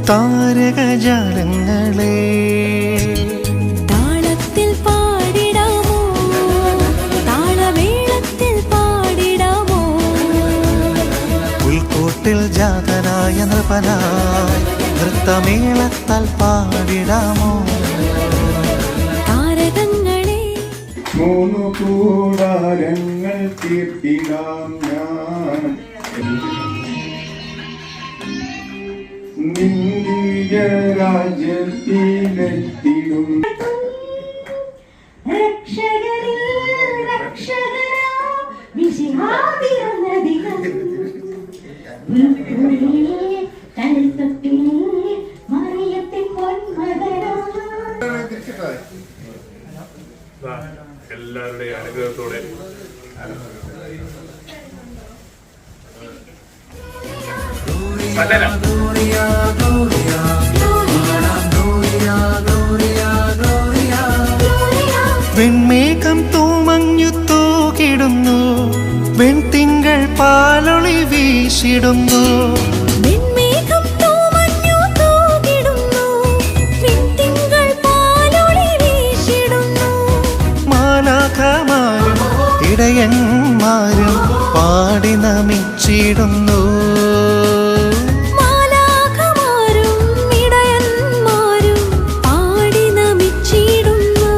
താരകജാലങ്ങളെ താളത്തിൽ പാടിടാമോ, താളമേളത്തിൽ പാടിടാമോ, പുൽക്കൂട്ടിൽ ജാതനായ നൃപനായി നൃത്തമേളത്താൽ പാടിടാമോ. താരകങ്ങളെ മൂന്നു കൂടാരങ്ങൾ തീർത്തിടാം ഞാൻ നിന്ദിയ രാജ്യത്തിലെത്തിടും. എല്ലാവരുടെയും അനുഗ്രഹത്തോടെ വെൺമേഘം തൂമഞ്ഞു തൂകിടുന്നു, വെൺതിങ്കൾ പാലൊളി വീശിടുന്നു. വെൺമേഘം തൂമഞ്ഞു തൂകിടുന്നു, വെൺതിങ്കൾ പാലൊളി വീശിടുന്നു. മാലാഖമാരും ഇടയന്മാരും പാടി നമിച്ചിടുന്നു. മാലാഖമാരും ഇടയന്മാരും പാടി നമിച്ചിടുന്നു.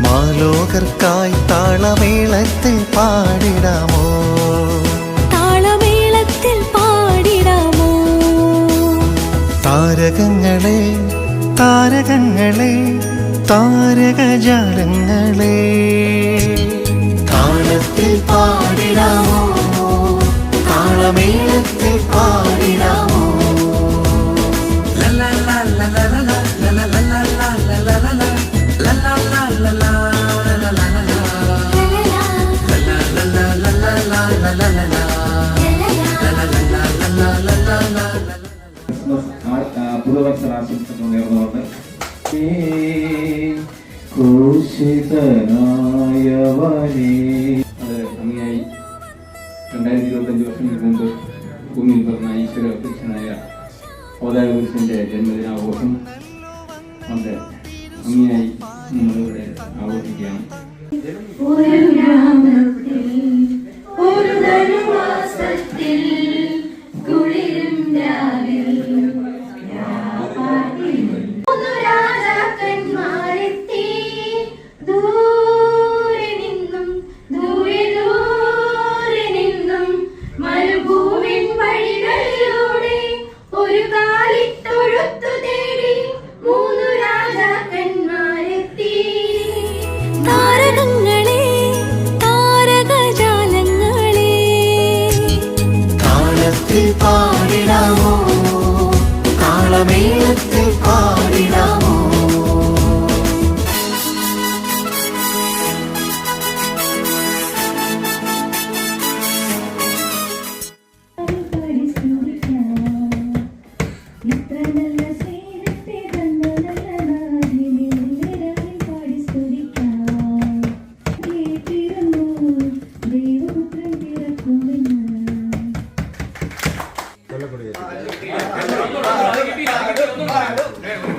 മാലോകർക്കായി താളമേളത്തിൽ പാടിടാമോ, താളമേളത്തിൽ പാടിടാമോ. താരകങ്ങളെ താരകങ്ങളെ താരകജാലങ്ങളെ താളത്തിൽ പാടിടാമോ, താളമേളത്തിൽ പാടിടാമോ. പുതുവത്സരാശംസകൾ നേർന്നുകൊണ്ട് ക്രൂശിതനായവനേ. അത് ഭംഗിയായി 2025 വർഷങ്ങൾക്ക് മുമ്പ് ഭൂമിയിൽ പിറന്ന ഈശ്വര പുരുഷനായ ഓദായപുരുഷന്റെ ജന്മദിനാഘോഷം വളരെ ഭംഗിയായി നമ്മളിവിടെ ആഘോഷിക്കുകയാണ്. താരകങ്ങളെ താരകജാലങ്ങളെ താളത്തിൽ പാടിടാമോ, താളമേളത്തിൽ പാടിടാമോ.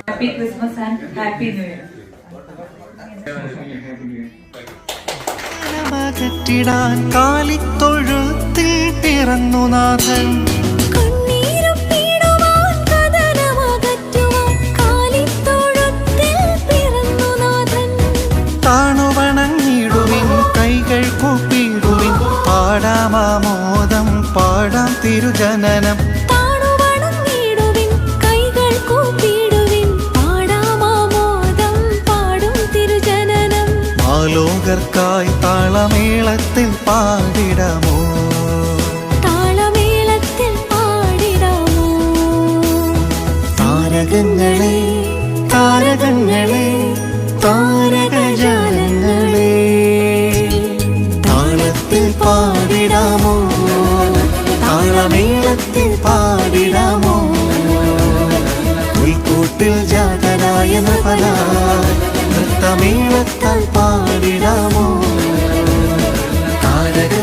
Happy Christmas and Happy New Year. അകറ്റിടാൻ കാലിത്തൊഴുത്തിൽ പിറന്നു നാഥൻ, കണ്ണീരും പീഡുവാൻ കഥനമകറ്റുവാൻ കാലിത്തൊഴുത്തിൽ പിറന്നു നാഥൻ. താണുവണങ്ങിടുവിൻ കൈകൾ കൂപ്പിടുവിൻ, പാടാമാമോദം പാടാം തിരുജനനം. താണുവണങ്ങിടുവിൻ കൈകൾ കൂപ്പിടുവിൻ, പാടാമാമോദം പാടും തിരുജനനം. മാലോകർക്കായി താളമേളത്തിൽ പാടിടാമോ, താളമേളത്തിൽ പാടിടാമോ. താരകങ്ങളെ താരകങ്ങളെ താരകജാലങ്ങളെ താളത്തിൽ പാടിടാമോ, താളമേളത്തിൽ പാടിടാമോ. പുൽക്കൂട്ടിൽ ജാതനായ നൃപനായി നൃത്തമേളത്താൽ പാടിടാമോ. താരക